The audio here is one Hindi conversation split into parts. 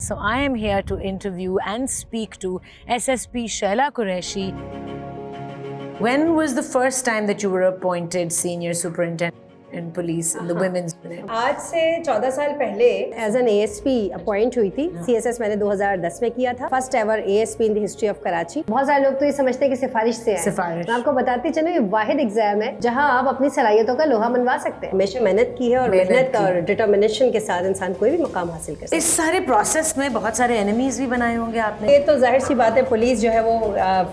So I am here to interview and speak to SSP Shaila Qureshi. When was the first time that you were appointed senior superintendent in police in the women's unit? आज से 14 साल पहले एज एन ASP अपॉइंट हुई थी। CSS मैंने 2010 में किया था। First ever ASP in the history of Karachi. बहुत सारे लोग तो ये समझते हैं कि सिफारिश से है। सिफारिश। मैं आपको बताती चलो ये वाहिद एग्जाम है जहां आप अपनी सलाहियतों का लोहा मनवा सकते हैं। हमेशा मेहनत की है और मेहनत और डिटर्मिनेशन के साथ इंसान कोई भी मुकाम हासिल कर सकता है। इस सारे प्रोसेस में बहुत सारे एनिमीज भी बनाए होंगे आपने। ये तो जाहिर सी बात है, पुलिस जो है वो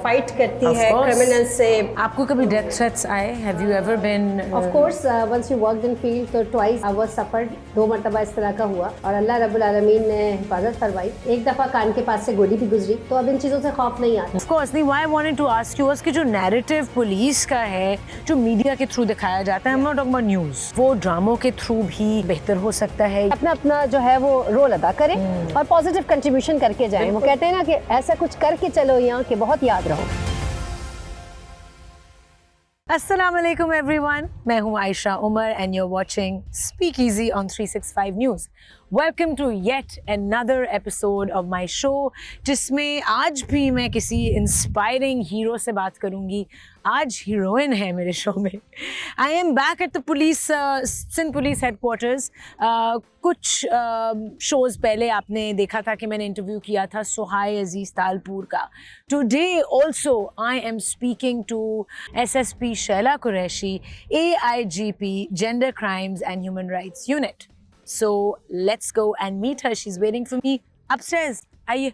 फाइट करती है क्रिमिनल्स से। आपको कभी डेथ थ्रेट्स आए? Have you ever been? Of course once you worked in field तो ट्वाइस आई वाज सफर्ड, 2 मरतबा इस तरह का हुआ और अल्लाह रब्बुल आलमीन ने हिफाजत फरमाई। एक दफा कान के पास से गोली भी गुजरी, तो अब इन चीजों से खौफ नहीं आता। ऑफ कोर्स नहीं। Why I wanted to ask you was कि जो नैरेटिव पुलिस का है जो मीडिया के थ्रू दिखाया जाता है, I am not talking about news, वो ड्रामों के थ्रू भी बेहतर हो सकता है। अपना अपना जो है वो रोल अदा करें और पॉजिटिव कंट्रीब्यूशन करके जाएं। वो कहते हैं ना कि ऐसा कुछ करके चलो यहाँ के बहुत याद रहो। Assalamualaikum everyone, मैं हूँ Ayesha Umar and you're watching Speak Easy on 365 News. Welcome to yet another episode of my show, जिसमें आज भी मैं किसी इंस्पायरिंग हीरो से बात करूँगी। आज हीरोइन है मेरे शो में। I am back at the Sindh police headquarters. कुछ शोज़ पहले आपने देखा था कि मैंने इंटरव्यू किया था सुहाय अजीज़ तालपुर का। Today also I am speaking to SSP Shaila Qureshi, AIGP, Gender Crimes and Human Rights Unit. So let's go and meet her. She's waiting for me upstairs. Aye.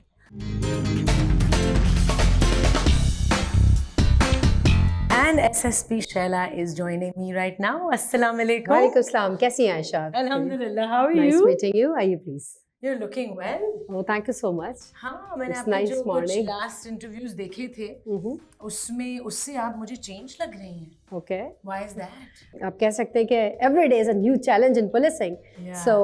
And SSP Shaila is joining me right now. Assalamu alaikum. वालेकुम सलाम। कैसी हैं Ayesha? Alhamdulillah. How are Nice you? meeting you. Are you please? You're looking well. Oh, thank you so much. हाँ, मैंने It's आपके nice जो morning. कुछ लास्ट इंटरव्यूज देखे थे उससे आप मुझे चेंज लग रही हैं। Okay. Why is that? आप कह सकते हैं कि every day is a new challenge in policing. Yeah. So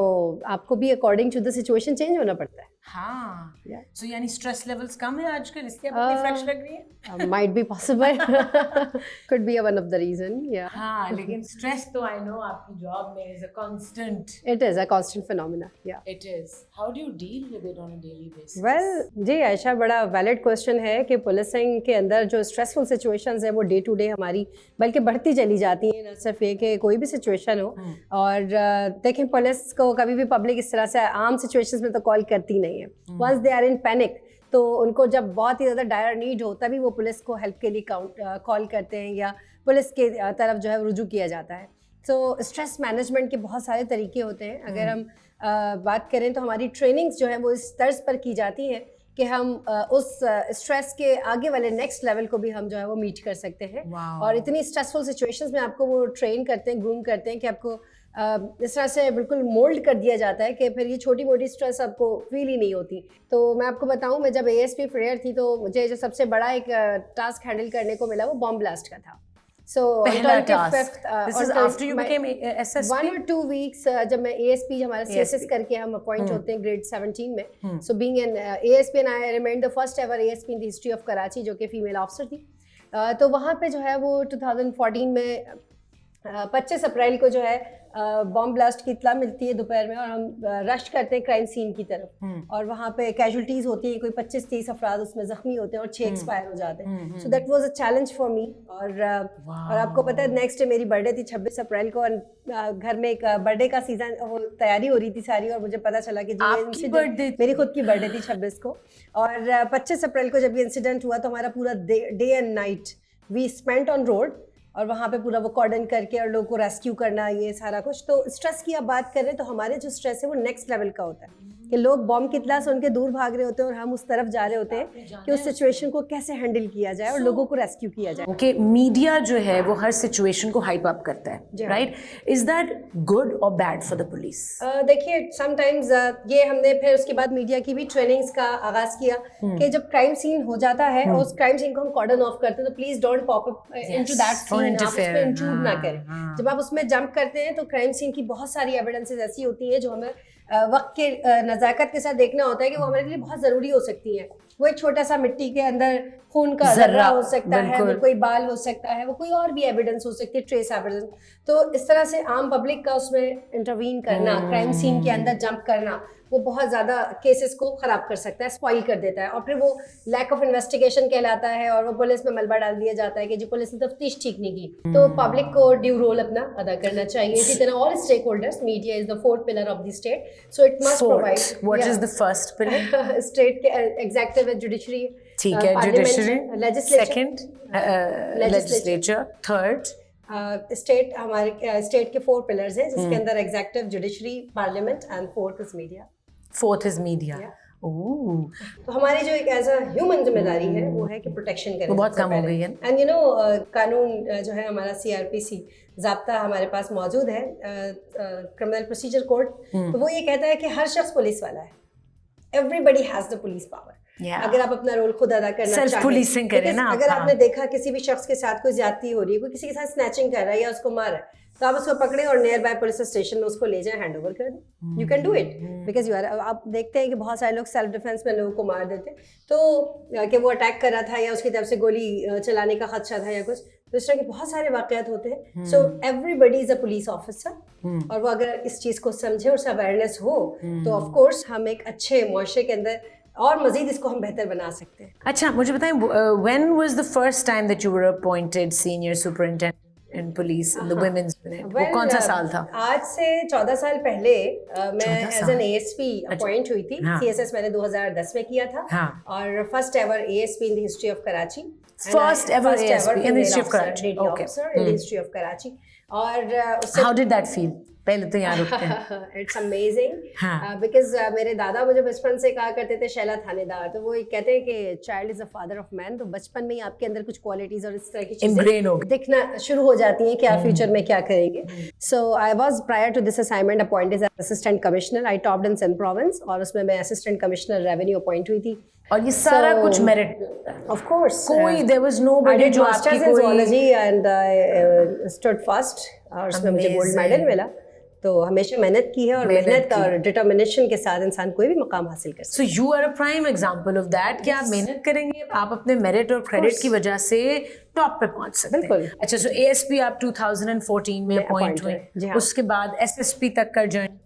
आपको भी according to the situation change होना पड़ता है। हाँ। Yeah. So यानी स्ट्रेस लेवल्स कम है आजकल, इसलिए आप इतनी फ्रेश लग रही हैं? Might be possible. Could be one of the reason. Yeah. हाँ, लेकिन स्ट्रेस तो I know आपकी जॉब में is a constant. It is a constant phenomena. Yeah. It is. How do you deal with it on a daily basis? Well, जी आयशा, बड़ा वैलिड क्वेश्चन है कि पुलिसिंग के अंदर जो स्ट्रेसफुल सिचुएशंस है वो डे टू डे हमारी बल्कि बढ़ती चली जाती हैं। न सिर्फ ये कि कोई भी सिचुएशन हो और देखें पुलिस को कभी भी पब्लिक इस तरह से आम सिचुएशंस में तो कॉल करती नहीं है। Once they are in panic तो उनको जब बहुत ही ज़्यादा डायर नीड हो तभी वो पुलिस को हेल्प के लिए कॉल करते हैं या पुलिस के तरफ जो है रुजू किया जाता है। तो स्ट्रेस मैनेजमेंट के बहुत सारे तरीके होते हैं। अगर हम बात करें तो हमारी ट्रेनिंग्स जो है वो इस तर्ज पर की जाती हैं कि हम उस स्ट्रेस के आगे वाले नेक्स्ट लेवल को भी हम जो है वो मीट कर सकते हैं। और इतनी स्ट्रेसफुल सिचुएशंस में आपको वो ट्रेन करते हैं, ग्रूम करते हैं कि आपको इस तरह से बिल्कुल मोल्ड कर दिया जाता है कि फिर ये छोटी मोटी स्ट्रेस आपको फील ही नहीं होती। तो मैं आपको बताऊं, मैं जब ASP फ्रेयर थी तो मुझे जो सबसे बड़ा एक टास्क हैंडल करने को मिला वो बॉम्ब ब्लास्ट का था। So पहला task. This is after you became SSP? 1 or 2 weeks जब मैं ASP हमारा CSS करके हम अपॉइंट होते हैं ग्रेड 17 में। So being an ASP and I remained the first ever ASP in the history of Karachi जो कि फीमेल ऑफिसर थी। तो वहाँ पे जो है वो 2014 में 25 अप्रैल को जो है बॉम्ब ब्लास्ट की इत्तला मिलती है दोपहर में और हम रश करते हैं क्राइम सीन की तरफ और वहाँ पे कैजुअल्टीज होती हैं, कोई 25-30 अफराद उसमें जख्मी होते हैं और 6 एक्सपायर हो जाते हैं। So that was a challenge for me. और आपको पता है नेक्स्ट डे मेरी बर्थडे थी 26 अप्रैल को और घर में एक बर्थडे का सीजन वो तैयारी हो रही थी सारी और मुझे पता चला कि मेरी खुद की बर्थडे थी 26 को और 25 अप्रैल को जब ये इंसिडेंट हुआ तो हमारा पूरा day and night we spent on road और वहाँ पे पूरा वो कॉर्डन करके और लोगों को रेस्क्यू करना, ये सारा कुछ। तो स्ट्रेस की आप बात कर रहे हैं तो हमारे जो स्ट्रेस है वो नेक्स्ट लेवल का होता है कि लोग बॉम्ब की इत्तला से उनके दूर भाग रहे होते हैं और हम उस तरफ जा रहे होते हैं कि उस सिचुएशन को कैसे हैंडल किया जाए और लोगों को रेस्क्यू किया जाए। ओके, मीडिया जो है वो हर सिचुएशन को हाइप अप करता है, राइट? इज दैट गुड और बैड फॉर द पुलिस? देखिए समटाइम्स ये हमने फिर उसके बाद मीडिया की भी ट्रेनिंग्स का आगाज किया कि जब क्राइम सीन हो जाता है और उस क्राइम सीन को हम कॉर्डन ऑफ करते हैं तो please don't pop up into that scene, आप उसमें इंट्रूड ना करें। जब आप उसमें जंप करते हैं तो क्राइम सीन की बहुत सारी एविडेंसेस ऐसी होती है जो हमें वक्त के नज़ाकत के साथ देखना होता है कि वो हमारे लिए बहुत ज़रूरी हो सकती है। वो एक छोटा सा मिट्टी के अंदर खून का जर्रा हो सकता है, वो कोई बाल हो सकता है, वो कोई और भी एविडेंस हो सकती है, ट्रेस एविडेंस। तो इस तरह से आम पब्लिक का उसमें इंटरवीन करना, क्राइम सीन के अंदर जंप करना, वो बहुत ज़्यादा केसेस को ख़राब कर सकता है, स्पॉइल कर देता है, और फिर वो लैक ऑफ इन्वेस्टिगेशन कहलाता है और वो पुलिस में मलबा डाल दिया जाता है कि जी पुलिस ने तफ्तीश ठीक नहीं की। तो पब्लिक को ड्यू रोल अपना अदा करना चाहिए। इसी तरह और stakeholders, media is the fourth pillar of the state, so it must provide. What is the first pillar? State के एग्जीक्यूटिव, जुडिशरी, ठीक है, judiciary, legislature, second legislature, third state. हमारे स्टेट के 4 पिलर्स हैं जिसके अंदर executive, judiciary, parliament and fourth is media. Fourth is media. तो हमारी जो एक एज अ ह्यूमन जिम्मेदारी है वो है कि प्रोटेक्शन करें। बहुत कम हो गई है। एंड यू नो कानून जो है हमारा CRPC ज़ाब्ता हमारे पास मौजूद है, क्रिमिनल प्रोसीजर कोड, तो वो ये कहता है कि हर शख्स पुलिस वाला है। Everybody has the police power. अगर आप अपना रोल खुद अदा करना चाहें, पुलिसिंग करें ना। अगर आपने देखा किसी भी शख्स के साथ कोई ज्यादती हो रही है, कोई किसी के साथ स्नैचिंग कर रहा है या उसको मार रहा है, तो आप उसको पकड़े और नियर बाय पुलिस स्टेशन में उसको ले जाएं, हैंड ओवर कर दें। You can do it because you are. आप देखते हैं कि बहुत सारे लोग सेल्फ डिफेंस में लोगों को मार देते, तो कि वो अटैक कर रहा था या उसकी तरफ से गोली चलाने का खदशा था या कुछ, तो इस तरह के बहुत सारे वाकयात होते हैं। So everybody is a police officer, और वो अगर इस चीज़ को समझे और उससे अवेयरनेस हो तो ऑफ कोर्स हम एक अच्छे मुआशरे के अंदर और मजीद इसको हम बेहतर बना सकते हैं। अच्छा, मुझे बताएं, when was the first time that you were appointed senior superintendent in police in the women's unit? वो कौन सा साल था? आज से 14 साल पहले मैं एज एन ASP अपॉइंट हुई थी। CSS मैंने 2010 में किया था, और first ever ASP in the history of Karachi. First ever ASP in the history of Karachi. Okay. In the history of Karachi. और how did that feel? पहले तो यहाँ रुकते हैं। It's amazing. Because मेरे दादा मुझे बचपन से कहा करते थे शैला थानेदार, तो वो कहते हैं कि child is the father of man. तो बचपन में ही आपके अंदर कुछ क्वालिटीज और इस तरह की चीजें दिखना शुरू हो जाती हैं कि आप फ्यूचर में क्या करेंगे। So I was prior to this assignment appointed as assistant commissioner. I topped in Sindh province, और उसमें मैं असिस्टेंट कमिश्नर रेवेन्यू अपॉइंट हुई थी। और ये सारा कुछ मेरिट, ऑफ कोर्स, कोई देयर वाज नोबडी जो आपकी कोई zoology and I stood first, और उसमें मुझे गोल्ड मेडल मिला। तो हमेशा मेहनत की है, और मेहनत और डिटर्मिनेशन के साथ इंसान कोई भी मुकाम हासिल कर सकता है। So you are a prime example of that कि आप मेहनत करेंगे, आप अपने मेरिट और क्रेडिट की वजह से टॉप पे पहुंच सकते हैं। अच्छा, सो ASP आप 2014 में अपॉइंट हुए, उसके बाद SSP तक का जर्नी?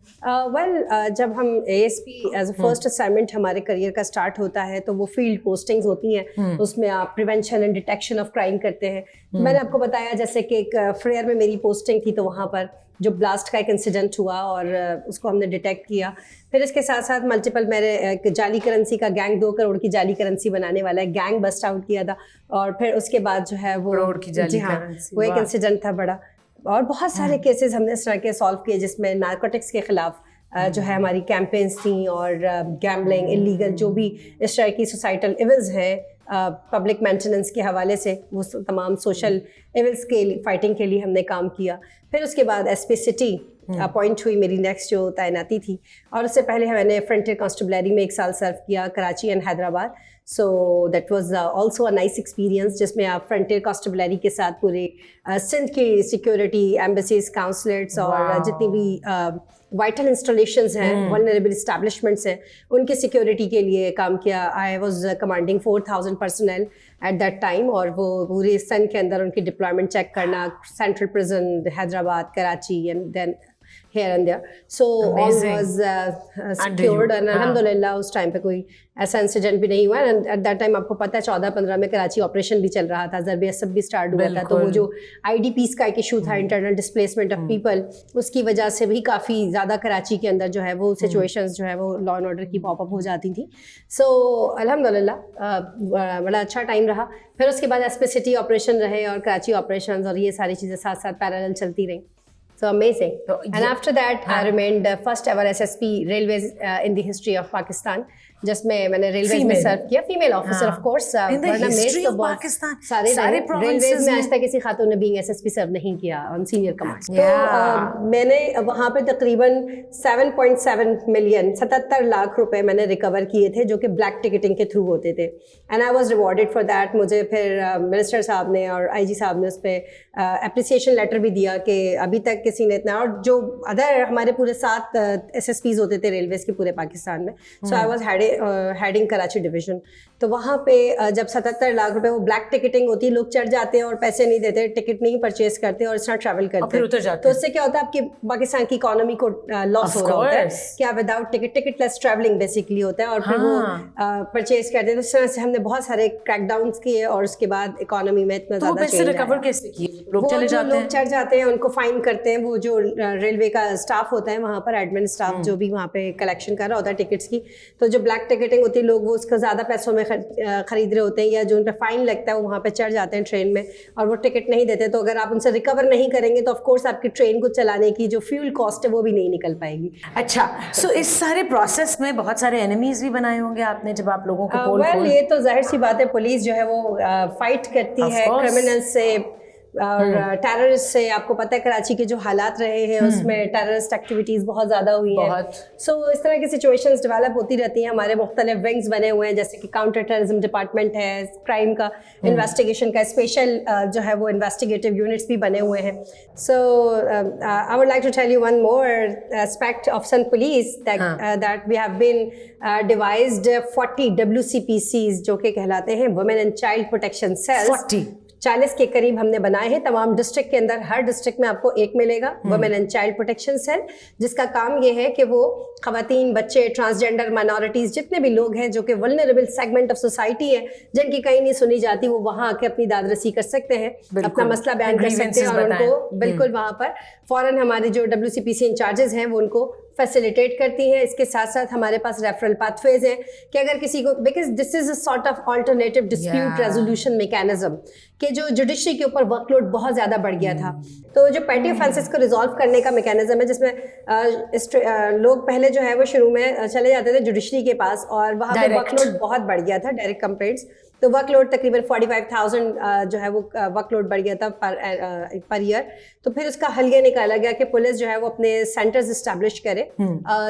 जब हम ASP as a first assignment हमारे करियर का स्टार्ट होता है, तो वो फील्ड पोस्टिंग्स होती हैं, उसमें आप prevention and detection of crime करते हैं। मैंने आपको बताया जैसे कि एक फ्रेयर में मेरी पोस्टिंग थी, तो वहाँ पर जो ब्लास्ट का एक इंसिडेंट हुआ और उसको हमने डिटेक्ट किया। फिर इसके साथ साथ मल्टीपल मेरे एक जाली करेंसी का गैंग, 2 करोड़ की जाली करेंसी बनाने वाला है गैंग बस्ट आउट किया था, और फिर उसके बाद जो है वो करोड़ की जाली करेंसी, वो एक इंसिडेंट था बड़ा। और बहुत सारे केसेस हमने इस तरह के सॉल्व किए जिसमें नारकोटिक्स के खिलाफ जो है हमारी कैंपेन्स थी, और गैम्बलिंग, इलीगल जो भी इस तरह की सोसाइटल इविल्स हैं, पब्लिक मेंटेनेंस के हवाले से वो तमाम सोशल इविल्स के फाइटिंग के लिए हमने काम किया। फिर उसके बाद SP सिटी अपॉइंट हुई, मेरी नेक्स्ट जो तैनाती थी, और उससे पहले मैंने फ्रंटियर कांस्टेबलरी में 1 साल सर्व किया, Karachi and Hyderabad. So that was also a nice experience, जिसमें आप फ्रंटियर कांस्टेबलरी के साथ पूरे सिंध की सिक्योरिटी, एम्बेसीज, काउंसलेट्स और जितनी भी वाइटल इंस्टॉलेशंस हैं, वल्नरेबल इस्टेब्लिशमेंट्स हैं, उनकी सिक्योरिटी के लिए काम किया। I was commanding 4000 personnel at that time, और वो पूरे सन के अंदर उनकी डिप्लॉयमेंट चेक करना, central prison, Hyderabad, Karachi and then here and there. So all was secured, and alhamdulillah उस टाइम पे कोई ऐसा इंसिडेंट भी नहीं हुआ। एंड एट दैट टाइम आपको पता है 14-15 में कराची ऑपरेशन भी चल रहा था, ज़रब असब भी स्टार्ट हुआ था, तो वो जो IDPs का एक इशू था, इंटरनल डिस्प्लेसमेंट ऑफ पीपल, उसकी वजह से भी काफ़ी ज़्यादा कराची के अंदर जो है वो सिचुएशंस जो है वो लॉ एंड ऑर्डर की पॉपअप हो जाती थी। सो अल्हम्दुलिल्लाह बड़ा अच्छा टाइम रहा। फिर उसके बाद SP सिटी ऑपरेशन रहे और कराची ऑपरेशन, और ये सारी चीज़ें साथ साथ पैरेलल चलती रहीं। So amazing. And after that, I remained the first ever SSP Railways in the history of Pakistan. जिसमें मैंने रेलवेज में सर्व किया, फीमेल ऑफिसर ऑफ कोर्स। सारे रेलवेज में आज तक किसी खातून ने बीइंग SSP सर्व नहीं किया ऑन सीनियर कमांड। तो मैंने वहाँ पे तकरीबन 7.7 मिलियन 77 लाख रुपए मैंने रिकवर किए थे, जो कि ब्लैक टिकटिंग के थ्रू होते थे, and I was rewarded for that. मुझे फिर मिनिस्टर साहब ने और IG साहब ने उस पर अप्रिसिएशन लेटर भी दिया कि अभी तक किसी ने इतना, और जो अदर हमारे पूरे 7 SSPs होते थे रेलवेज के पूरे पाकिस्तान में, so I was heading Karachi division. तो वहाँ पे जब 77 लाख रुपए वो ब्लैक टिकटिंग होती है, लोग चढ़ जाते हैं और पैसे नहीं देते, टिकट नहीं परचेज करते और इस तरह ट्रैवल करते हैं, तो उससे क्या होता है आपकी पाकिस्तान की इकोनॉमी को लॉस हो रहा होता है कि आप विदाउट टिकटलेस ट्रैवलिंग बेसिकली होता है, और फिर वो परचेज करते हैं। तो इस तरह से हमने बहुत सारे क्रैकडाउन्स किए और उसके बाद इकोनॉमी में इतना ज़्यादा चेंज रिकवर कैसे किए? लोग चढ़ जाते हैं, उनको फाइन करते हैं, वो जो रेलवे का स्टाफ होता है वहाँ पर, एडमिन स्टाफ जो भी वहाँ पे कलेक्शन कर रहा होता है टिकट्स की, तो जो ब्लैक टिकटिंग होती है लोग वो उसका ज़्यादा पैसों में खरीद रहे होते हैं, या जो उन पर फाइन लगता है वो वहाँ पे चढ़ जाते हैं ट्रेन में और वो टिकट नहीं देते। तो अगर आप उनसे रिकवर नहीं करेंगे तो ऑफकोर्स आपकी ट्रेन को चलाने की जो फ्यूल कॉस्ट है वो भी नहीं निकल पाएगी। अच्छा, सो इस सारे प्रोसेस में बहुत सारे एनिमीज भी बनाए होंगे आपने जब आप लोगों को वेल ये तो जाहिर सी बात है, पुलिस जो है वो फाइट करती है क्रिमिनल्स से और टेररिस्ट से। आपको पता है कराची के जो हालात रहे हैं उसमें टेररिस्ट एक्टिविटीज़ बहुत ज़्यादा हुई हैं, सो इस तरह की सिचुएशंस डेवलप होती रहती हैं। हमारे मुख्तलिफ विंग्स बने हुए हैं, जैसे कि काउंटर टेररिज्म डिपार्टमेंट है, क्राइम का इन्वेस्टिगेशन का स्पेशल जो है वो इन्वेस्टिगेटिव यूनिट्स भी बने हुए हैं। So I would like to tell you one more aspect of सन police that we have been devised 40 WCPCs जो कि कहलाते हैं women and child protection cells. 40 के करीब हमने बनाए हैं तमाम डिस्ट्रिक्ट के अंदर। हर डिस्ट्रिक्ट में आपको एक मिलेगा women and child protection cell, जिसका काम ये है कि वो खवातीन, बच्चे, ट्रांसजेंडर माइनॉरिटीज, जितने भी लोग हैं जो कि वल्नरेबल सेगमेंट ऑफ सोसाइटी है, जिनकी कहीं नहीं सुनी जाती, वो वहाँ आके अपनी दादरसी कर सकते हैं, अपना मसला बयान कर सकते हैं और उनको बिल्कुल वहाँ पर फौरन हमारे जो WCPC इंचार्जेस हैं वो उनको फैसिलिटेट करती हैं। इसके साथ साथ हमारे पास रेफरल पाथवेज हैं कि अगर किसी को, because this is a sort of alternative dispute resolution mechanism, कि जो जुडिशरी के ऊपर वर्कलोड बहुत ज़्यादा बढ़ गया था, तो जो पेटी ऑफेंसेस को रिजॉल्व करने का मैकेनिज्म है, जिसमें लोग पहले जो है वो शुरू में चले जाते थे जुडिशरी के पास और वहाँ पे वर्कलोड बहुत बढ़ गया था, डायरेक्ट कंप्लेंट्स, तो वर्कलोड तकरीबन 45,000 जो है वो वर्कलोड बढ़ गया था पर ईयर। तो फिर उसका हल ये निकाला गया कि पुलिस जो है वो अपने सेंटर्स इस्टेब्लिश करे।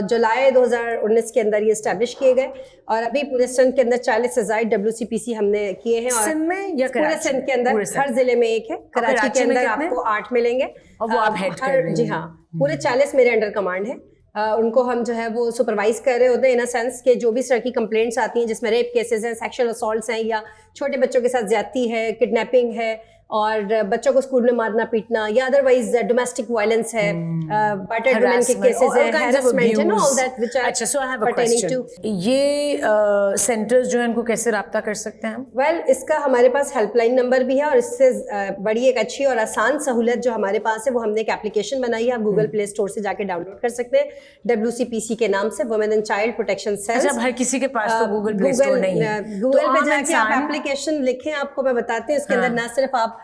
जुलाई 2019 के अंदर ये इस्टेब्लिश किए गए और अभी पूरे सिंध के अंदर 40 से ज़ायद WCPC हमने किए हैं। और सिंध में या पूरे सिंध के अंदर हर जिले में एक है। कराची के अंदर आपको 8 मिलेंगे और वो आप हेड कर रहे हैं। जी हाँ, पूरे 40 मेरे अंडर कमांड है। उनको हम जो है वो सुपरवाइज कर रहे होते हैं, इन अ सेंस कि जो भी इस तरह की कंप्लेंट्स आती हैं जिसमें रेप केसेस हैं, सेक्सुअल असॉल्ट्स हैं, या छोटे बच्चों के साथ ज्यादती है, किडनैपिंग है और बच्चों को स्कूल में मारना पीटना, या अदरवाइज डोमेस्टिक वायलेंस है, बटर्ड वुमेन के केसेस है, हैरेसमेंट है, all that which are pertaining to. ये सेंटर्स जो है इनको कैसे राब्ता कर सकते हैं हम? वेल, इसका हमारे पास हेल्पलाइन नंबर भी है और इससे बड़ी एक अच्छी और आसान सहूलत जो हमारे पास है वो हमने एक एप्लीकेशन बनाई है, आप गूगल प्ले स्टोर से जाके डाउनलोड कर सकते हैं WCPC के नाम से, women and child protection cells. अच्छा, हर किसी के पास तो गूगल प्ले स्टोर नहीं है, गूगल पे जाके आप एप्लीकेशन लिखें, आपको मैं बताती हूँ इसके अंदर ना सिर्फ आप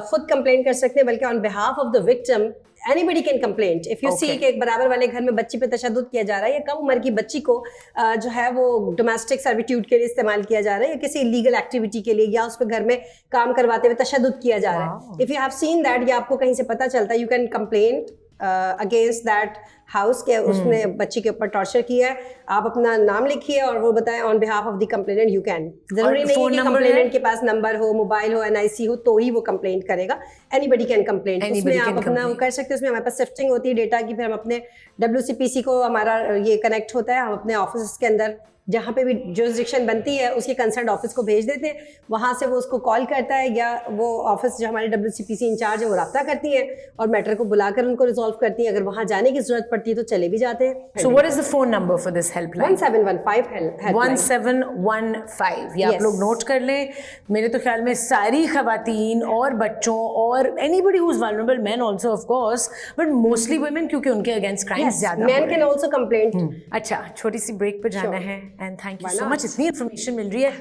खुद कंप्लेंट कर सकते हैं बल्कि on behalf of the victim anybody can complain if you see कि एक बराबर वाले घर में बच्ची पे तशद्दुद किया जा रहा है या कम उम्र की बच्ची को जो है वो डोमेस्टिक सर्विट्यूड के लिए इस्तेमाल किया जा रहा है या किसी इलीगल एक्टिविटी के लिए या उस पर घर में काम करवाते हुए तशद्दुद किया जा रहा है, if you have seen that या आपको कहीं से पता चलता है, you can complain against that house के उसने बच्ची के ऊपर टॉर्चर किया है। आप अपना नाम लिखिए और वो बताएं on behalf of the complainant. You can, जरूरी नहीं है कि कंप्लेनेंट के पास नंबर हो, मोबाइल हो, NIC हो तो ही वो कंप्लेंट करेगा। एनीबडी कैन कंप्लेंट, उसमें आप अपना वो कर सकते हैं। उसमें हमारे पास शिफ्टिंग होती है डेटा की, फिर हम अपने WCPC को हमारा ये कनेक्ट होता है, हम अपने ऑफिस के अंदर जहाँ पे भी जुरिस्डिक्शन बनती है उसके कंसर्न ऑफिस को भेज देते हैं, वहाँ से वो उसको कॉल करता है या वो ऑफिस जो हमारे WCPC इंचार्ज है वो रब्ता करती है और मैटर को बुलाकर उनको रिजॉल्व करती है। अगर वहाँ जाने की जरूरत पड़ती है तो चले भी जाते हैं। So what is the phone number for this helpline? 1715 1715। ये आप लोग नोट कर लें। मेरे तो ख्याल में सारी खवातीन और बच्चों और anybody who is vulnerable, main also of course, but mostly women, क्योंकि उनके अगेंस्ट क्राइम्स ज्यादा हैं। Main can also complaint. अच्छा, छोटी सी ब्रेक पे जाना है and thank you so much. इतनी इन्फॉर्मेशन मिल रही है.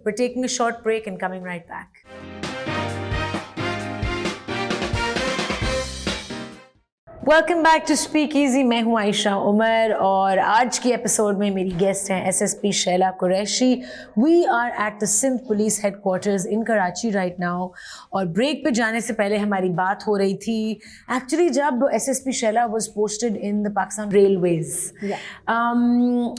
We're taking a short break and coming right back. Welcome back to speak easy. मैं हूँ आयशा उमर और आज की एपिसोड में मेरी गेस्ट हैं SSP Shaila Qureshi. We are at the Sindh police headquarters in Karachi right now. और ब्रेक पे जाने से पहले हमारी बात हो रही थी एक्चुअली जब SSP Shaila was posted in the Pakistan railways,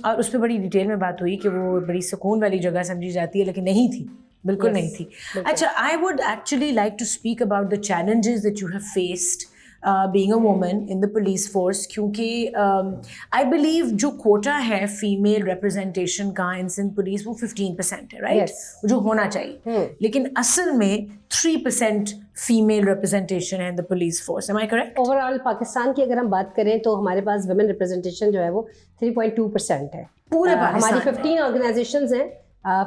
और उस पर बड़ी डिटेल में बात हुई कि वो बड़ी सुकून वाली जगह समझी जाती है, लेकिन नहीं थी, बिल्कुल नहीं थी। अच्छा, I would actually like to speak about the challenges that you have faced being a woman in the police force, क्योंकि I believe जो quota है female representation का in Sindh police वो 15% है, right? Yes. जो होना चाहिए, लेकिन असल में 3% female representation है in the police force. Am I correct? Overall Pakistan की अगर हम बात करें तो हमारे पास वुमेन रिप्रेजेंटेशन जो है वो 3.2% है पूरे हमारी पाकिस्तान 15 ऑर्गेनाइजेशंस हैं,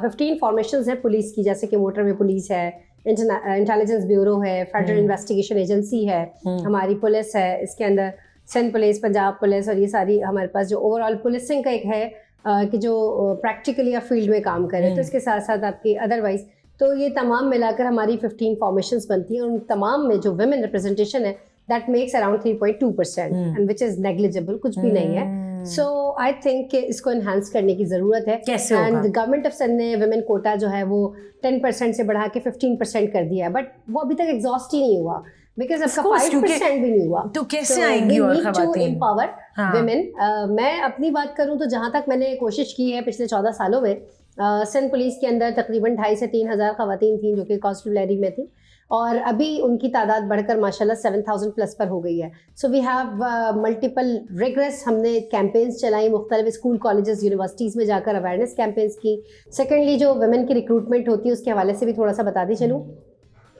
15 फॉर्मेशंस हैं पुलिस की, जैसे कि मोटर वे पुलिस है, इंटेलिजेंस ब्यूरो है, फेडरल इन्वेस्टिगेशन एजेंसी है, हमारी पुलिस है, इसके अंदर सिंध पुलिस, पंजाब पुलिस, और ये सारी हमारे पास जो ओवरऑल पुलिसिंग का एक है कि जो प्रैक्टिकली या फील्ड में काम करे, तो इसके साथ साथ आपकी अदरवाइज, तो ये तमाम मिलाकर हमारी 15 फॉर्मेशंस बनती हैं, और उन तमाम में जो वुमेन रिप्रेजेंटेशन है that makes around 3.2% and which is negligible, कुछ भी नहीं है. सो आई थिंक कि इसको एनहांस करने की ज़रूरत है. कैसे होगा? एंड गवर्नमेंट ऑफ सिंध ने वुमेन कोटा जो है वो 10% से बढ़ा के 15% कर दिया है, बट वो अभी तक एग्जॉस्ट ही नहीं हुआ बिकॉज आपका 5% भी नहीं हुआ. तो कैसे आएंगी और खवातीन एम्पावर वुमेन. मैं अपनी बात करूं तो जहां तक मैंने कोशिश की है पिछले 14 सालों में, सिंध पुलिस के अंदर तकरीबन 2,500 से 3,000 खवातीन थी जो कि कॉन्स्टेबलरी में थी, और अभी उनकी तादाद बढ़कर माशाल्लाह 7,000 प्लस पर हो गई है. So we have multiple regress, हमने कैंपेन्स चलाई मुख्तलिफ स्कूल कॉलेजेस यूनिवर्सिटीज़ में जाकर अवेयरनेस कैंपेन्स की. सेकेंडली जो वुमेन की रिक्रूटमेंट होती है उसके हवाले से भी थोड़ा सा बताती चलूँ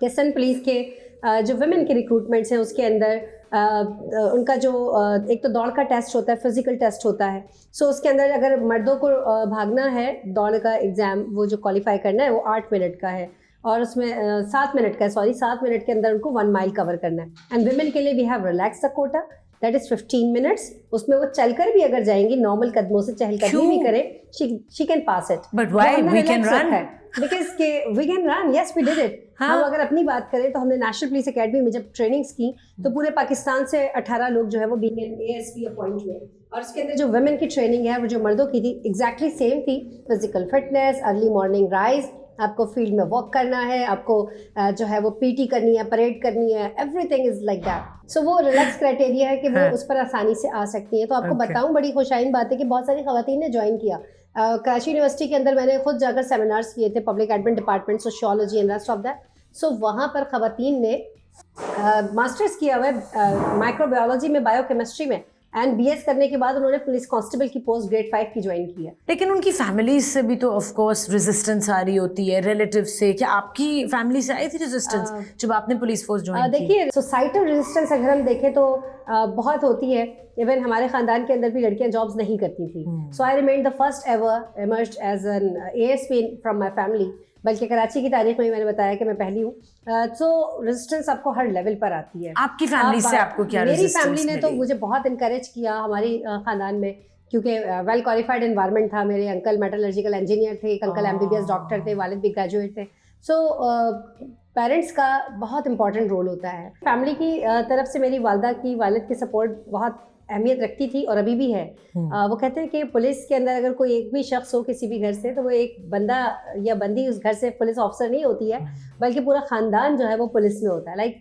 कि सिंध पुलिस के जो वुमेन के रिक्रूटमेंट्स हैं उसके अंदर उनका जो एक तो दौड़ का टेस्ट होता है, फिजिकल टेस्ट होता है. सो उसके अंदर अगर मर्दों को भागना है दौड़ का एग्ज़ाम, वो जो क्वालिफाई करना है वो 8 मिनट का है, और उसमें 7 मिनट का 7 मिनट के अंदर उनको 1 माइल कवर करना है. एंड वुमेन के लिए we have relax the quota that is 15 minutes. उसमें वो चलकर भी अगर जाएंगी, नॉर्मल कदमों से चहलकदमी भी करे, she can pass it. But why we can run? Because के we can run, yes we did it. हम अगर अपनी बात करें तो हमने नेशनल पुलिस एकेडमी में जब ट्रेनिंग्स की तो पूरे पाकिस्तान से 18 लोग जो है वो बीइंग एन ASP अपॉइंट हुए, और उसके अंदर जो वुमेन की ट्रेनिंग है वो जो मर्दों की थी एग्जैक्टली सेम थी. Physical fitness, early morning rise, आपको फील्ड में वॉक करना है, आपको जो है वो PT करनी है, परेड करनी है, एवरीथिंग इज लाइक दैट. सो वो रिलैक्स क्राइटेरिया है कि वो उस पर आसानी से आ सकती हैं. तो आपको बताऊं, बड़ी खुशाइन बात है कि बहुत सारी खवातीन ने ज्वाइन किया. कराची यूनिवर्सिटी के अंदर मैंने खुद जाकर सेमिनार्स किए थे, public admin department, sociology and rest of that. So वहाँ पर खवातीन ने मास्टर्स किया हुआ है माइक्रोबायोलॉजी में, बायोकेमिस्ट्री में, एंड BS करने के बाद उन्होंने पुलिस कांस्टेबल की पोस्ट ग्रेड 5 की ज्वाइन की है. लेकिन उनकी फैमिलीज से भी तो ऑफ कोर्स रेजिस्टेंस आ रही होती है, रिलेटिव से. क्या आपकी फैमिली से आई थी रेजिस्टेंस जब आपने पुलिस फोर्स ज्वाइन की? देखिए, सोसाइटल रेजिस्टेंस अगर हम देखें तो बहुत होती है. इवन हमारे खानदान के अंदर भी लड़कियां जॉब्स नहीं करती थी. So I remain the first ever emerged as an ASP from my family. बल्कि कराची की तारीख में मैंने बताया कि मैं पहली हूँ. तो रेजिस्टेंस आपको हर लेवल पर आती है. आपकी फैमिली से आपको क्या रेजिस्टेंस मेरी फैमिली ने तो मुझे बहुत इनकरेज किया हमारी खानदान में, क्योंकि वेल क्वालिफाइड एनवायरनमेंट था. मेरे अंकल मेटलर्जिकल इंजीनियर थे, एक अंकल MBBS डॉक्टर थे, वालिद भी ग्रेजुएट थे. सो पेरेंट्स का बहुत इंपॉर्टेंट रोल होता है. फैमिली की तरफ से मेरी वालदा की, वालिद की सपोर्ट बहुत अहमियत रखती थी और अभी भी है. वो कहते हैं कि पुलिस के अंदर अगर कोई एक भी शख्स हो किसी भी घर से, तो वो एक बंदा या बंदी उस घर से पुलिस ऑफिसर नहीं होती है, बल्कि पूरा खानदान जो है वो पुलिस में होता है. Like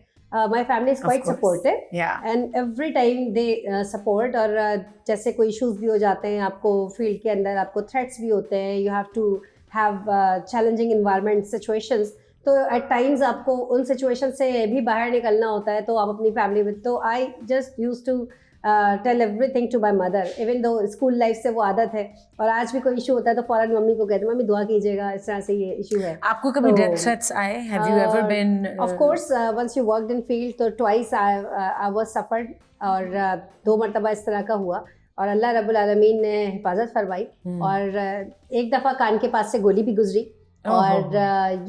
my family is quite supportive and every time they support. और जैसे कोई इशूज़ भी हो जाते हैं आपको फील्ड के अंदर, आपको थ्रेट्स भी होते हैं, you have to have challenging environment situations, तो एट टाइम्स आपको उन सिचुएशन से भी बाहर निकलना होता है. तो आप अपनी फैमिली में, तो I just use to tell everything to my mother, even though school life से वो आदत है. और आज भी कोई इशू होता है तो फौरन मम्मी को कहते हैं मम्मी दुआ कीजिएगा, इस तरह से ये इशू है. आपको कभी डेथ थ्रेट्स आए? Have you ever been? Of course once you worked in field, तो ट्वाइस आई वाज सफर्ड, और 2 मरतबा इस तरह का हुआ, और अल्लाह रब्बुल आलमीन ने हिफाजत फरमाई. और एक दफ़ा कान के पास से गोली भी गुजरी, और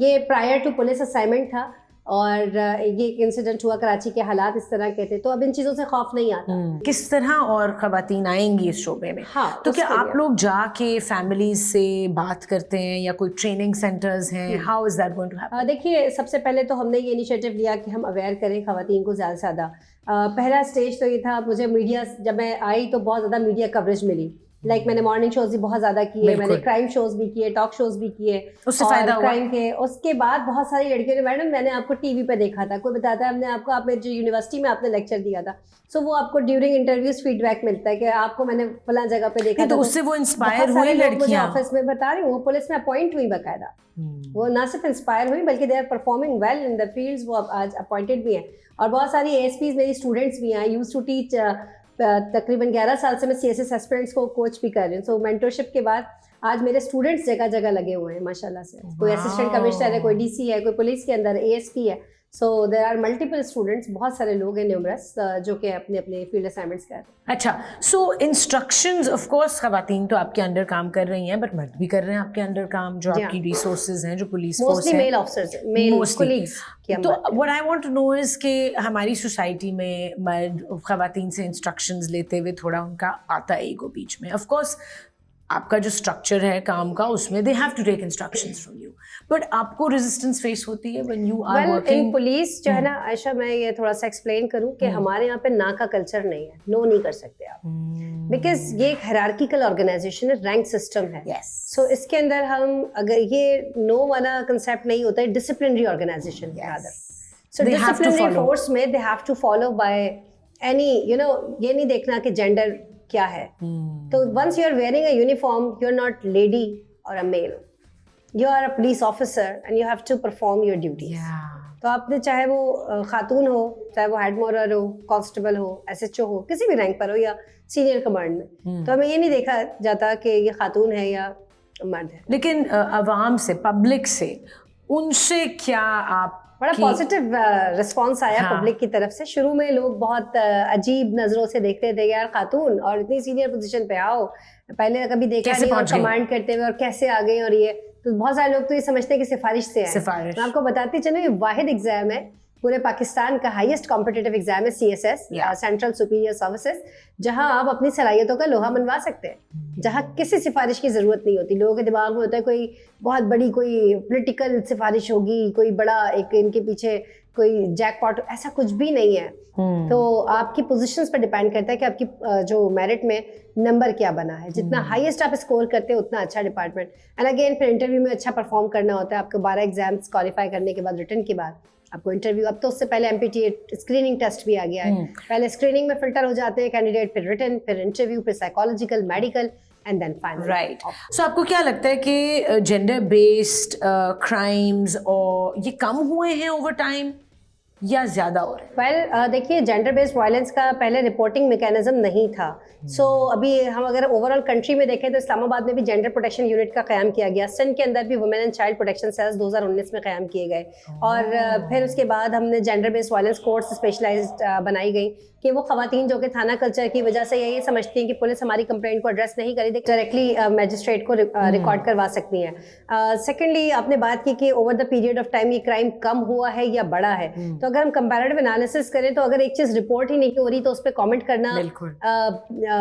ये प्रायर टू पुलिस असाइनमेंट था, और ये इंसिडेंट हुआ. कराची के हालात इस तरह के थे, तो अब इन चीज़ों से खौफ नहीं आता. किस तरह और खवातीन आएंगी इस शोबे में? हाँ, तो क्या आप लोग जाके फैमिलीज से बात करते हैं, या कोई ट्रेनिंग सेंटर्स हैं? How is that going to happen? देखिए, सबसे पहले तो हमने ये इनिशिएटिव लिया कि हम अवेयर करें खवातीन को ज़्यादा से ज़्यादा. पहला स्टेज तो ये था, मुझे मीडिया, जब मैं आई तो बहुत ज़्यादा मीडिया कवरेज मिली लाइक मैंने मॉर्निंग शोज भी बहुत ज्यादा किए, मैंने क्राइम शोज भी किए, टॉक शोज भी किए, उससे फायदा हुआ? क्राइम के उसके बाद बहुत सारी लड़कियों ने, मैडम मैंने आपको टीवी पे देखा था, कोई बताता है हमने आपको, आप जो यूनिवर्सिटी में आपने लेक्चर दिया था, सो वो आपको ड्यूरिंग इंटरव्यूज फीडबैक मिलता है कि आपको मैंने फलां जगह पे देखा था। तो उससे वो इंस्पायर हुई लड़कियां, ऑफिस में बता रही हूँ, वो पुलिस में अपॉइंट हुई बकायदा। वो ना सिर्फ इंस्पायर हुई बल्कि they are performing well in the fields, वो आज अपॉइंटेड भी हैं। और बहुत सारी ASPs मेरी स्टूडेंट्स भी हैं। यूज्ड टू टीच, तकरीबन 11 साल से मैं CSS एस्पिरेंट्स को कोच भी कर रही हूँ। सो मेंटरशिप के बाद आज मेरे स्टूडेंट्स जगह जगह लगे हुए हैं माशाल्लाह से। कोई असिस्टेंट कमिश्नर है, कोई DC है, कोई पुलिस के अंदर ASP है। So there are multiple students, बहुत सारे लोग हैं न्यूमरस, जो कि अपने अपने फील्ड असाइनमेंट्स कर रहे हैं। अच्छा, सो इंस्ट्रक्शंस ऑफ कोर्स खवातीन तो आपके अंडर काम कर रही हैं, बट मर्द भी कर रहे हैं आपके अंडर काम, जो आपकी रिसोर्सेज हैं, जो पुलिस फोर्स है, mostly male officers, male colleagues. तो what I want to know is कि हमारी सोसाइटी में मर्द खवातीन से इंस्ट्रक्शंस लेते हुए थोड़ा उनका आता है ईगो बीच में। ऑफ कोर्स आपका जो स्ट्रक्चर है काम का, उसमें they have to take instructions from you, but आपको रेजिस्टेंस फेस होती है when you are working in police. जो है ना आयशा, मैं ये थोड़ा सा एक्सप्लेन करूं कि हमारे यहाँ पे ना का कल्चर नहीं है, नो नहीं कर सकते आप, बिकॉज ये एक हायरार्किकल ऑर्गेनाइजेशन है, रैंक सिस्टम है। सो इसके अंदर हम, अगर ये नो वाला कंसेप्ट नहीं होता है, डिसिप्लिनरी ऑर्गेनाइजेशन है अदर। सो डिसिप्लिनरी फोर्स में they have to follow by any, you know, ये नहीं देखना कि जेंडर क्या है। तो once you are wearing a uniform, you are not lady और a male, you are a police officer and you have to perform your duties. तो आपने, चाहे वो खातून हो, चाहे वो हेड मॉरर हो, कांस्टेबल हो, SHO हो, किसी भी रैंक पर हो, या सीनियर कमांड में, तो हमें ये नहीं देखा जाता कि ये खातून है या मर्द है। लेकिन अवाम से, पब्लिक से, उनसे क्या आप बड़ा पॉजिटिव रिस्पांस आया पब्लिक की तरफ से। शुरू में लोग बहुत अजीब नजरों से देखते थे, यार खातून और इतनी सीनियर पोजीशन पे आओ, पहले कभी देखा नहीं, और कमांड करते हुए, और कैसे आ गए, और ये तो बहुत सारे लोग तो ये समझते हैं कि सिफारिश से आए। मैं आपको बताती चलूं, ये वाहिद एग्जाम है पूरे पाकिस्तान का, हाईएस्ट कॉम्पिटिटिव एग्जाम है CSS, सेंट्रल सुपीरियर सर्विसेज, जहां आप अपनी सलाहियतों का लोहा मनवा सकते हैं, जहां किसी सिफारिश की जरूरत नहीं होती। लोगों के दिमाग में होता है कोई बहुत बड़ी कोई पॉलिटिकल सिफारिश होगी, कोई बड़ा एक इनके पीछे कोई जैकपॉट, ऐसा कुछ भी नहीं है। तो आपकी पोजीशंस पर डिपेंड करता है कि आपकी जो मेरिट में नंबर क्या बना है। जितना हाईएस्ट आप स्कोर करते हैं उतना अच्छा डिपार्टमेंट। एंड अगेन फिर इंटरव्यू में अच्छा परफॉर्म करना होता है आपको। 12 एग्जाम्स क्वालिफाई करने के बाद, रिटन के बाद आपको इंटरव्यू, अब तो उससे पहले MPT स्क्रीनिंग टेस्ट भी आ गया है। पहले स्क्रीनिंग में फिल्टर हो जाते हैं कैंडिडेट, फिर रिटन, फिर इंटरव्यू, फिर psychological, medical, and then final. Right. So आपको क्या लगता है कि जेंडर बेस्ड क्राइम्स और ये कम हुए हैं ओवर टाइम या ज्यादा हो रहे हैं? वेल देखिए, जेंडर बेस्ड वायलेंस का पहले रिपोर्टिंग मैकेनिज्म नहीं था। सो अभी हम अगर ओवरऑल कंट्री में देखें तो इस्लामाबाद में भी जेंडर प्रोटेक्शन यूनिट का क़याम किया गया। सिंध के अंदर भी women and child protection cells 2019 में क़याम किए गए। और फिर उसके बाद हमने gender based violence courts specialised बनाई गई कि वो खवातीन जो कि थाना कल्चर की वजह से ये समझती हैं कि पुलिस हमारी कंप्लेंट को एड्रेस नहीं करी, डायरेक्टली मैजिस्ट्रेट को रिकॉर्ड करवा सकती हैं। सेकेंडली आपने बात की कि over the period of time ये क्राइम कम हुआ है या बढ़ा है। तो अगर हम कंपैरेटिव एनालिसिस करें तो अगर एक चीज रिपोर्ट ही नहीं हो रही तो उस पर कमेंट करना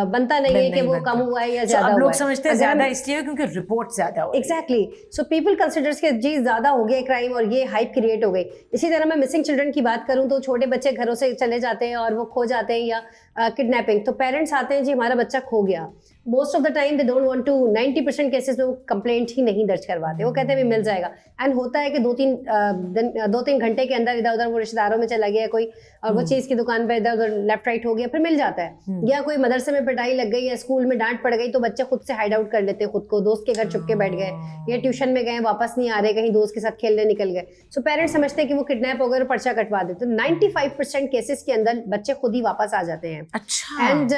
बनता नहीं है कि वो कम हुआ है या ज्यादा हुआ है। लोग समझते हैं ज्यादा इसलिए क्योंकि रिपोर्ट ज्यादा हो रही है। एग्जैक्टली। सो पीपल कंसिडर्स कि जी ज्यादा हो गया क्राइम और ये हाइप क्रिएट हो गई। इसी तरह मैं मिसिंग चिल्ड्रन की बात करूं तो छोटे बच्चे घरों से चले जाते हैं और वो खो जाते हैं, या किडनैपिंग, तो पेरेंट्स आते हैं जी हमारा बच्चा खो गया। Most of the time they don't want to, 90% cases में वो कंप्लेंट ही नहीं दर्ज करवाते। वो कहते हैं मिल जाएगा। एंड होता है कि 2-3 घंटे के अंदर इधर उधर वो रिश्तेदारों में चला गया कोई, और वो चीज़ की दुकान पर इधर उधर लेफ्ट राइट हो गया, फिर मिल जाता है। या कोई मदरसे में पिटाई लग गई या स्कूल में डांट पड़ गई तो बच्चे खुद से हाइड आउट कर लेते हैं खुद को, दोस्त के घर छुप के बैठ गए, या ट्यूशन में गए वापस नहीं आ रहे, कहीं दोस्त के साथ खेलने निकल गए। सो पेरेंट्स समझते हैं कि वो किडनैप हो गए और पर्चा कटवा देते। 95% केसेस के अंदर बच्चे खुद ही वापस आ जाते हैं। अच्छा। एंड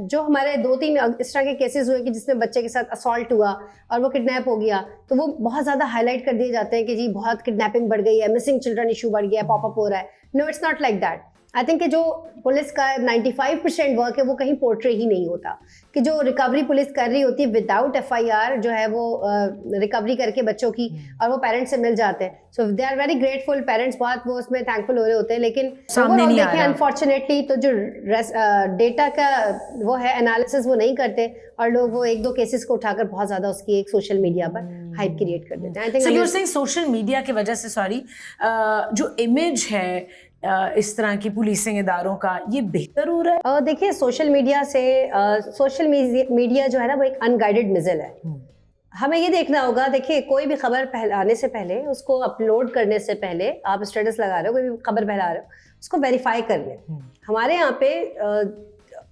जो हमारे 2-3 इस तरह के केसेस हुए कि जिसमें बच्चे के साथ असॉल्ट हुआ और वो किडनैप हो गया, तो वो बहुत ज्यादा हाईलाइट कर दिए जाते हैं कि जी बहुत किडनैपिंग बढ़ गई है, मिसिंग चिल्ड्रन इशू बढ़ गया है, पॉपअप हो रहा है। No, it's not like that. I think कि जो पुलिस का 95% वर्क है वो कहीं पोर्ट्रे ही नहीं होता, कि जो रिकवरी पुलिस कर रही होती है विदाउट FIR जो है वो रिकवरी करके बच्चों की, और वो पेरेंट्स से मिल जाते हैं। So they are very grateful, parents बहुत वो उसमें थैंकफुल हो रहे होते हैं। लेकिन ओवरऑल देखें अनफॉर्चुनेटली तो जो डेटा का वो है एनालिसिस वो नहीं करते, और लोग वो 1-2 केसेस को उठाकर बहुत ज्यादा उसकी एक सोशल मीडिया पर हाइप क्रिएट कर देते हैं। आई थिंक सोशल मीडिया की वजह से जो इमेज है इस तरह की पुलिसिंग इदारों का, ये बेहतर हो रहा है? देखिए सोशल मीडिया जो है ना वो एक अनगाइडेड मिजल है। हमें ये देखना होगा, देखिए कोई भी खबर फैलाने से पहले, उसको अपलोड करने से पहले, आप स्टेटस लगा रहे हो, कोई भी खबर फैला रहे हो, उसको वेरीफाई कर लें। हमारे यहाँ पे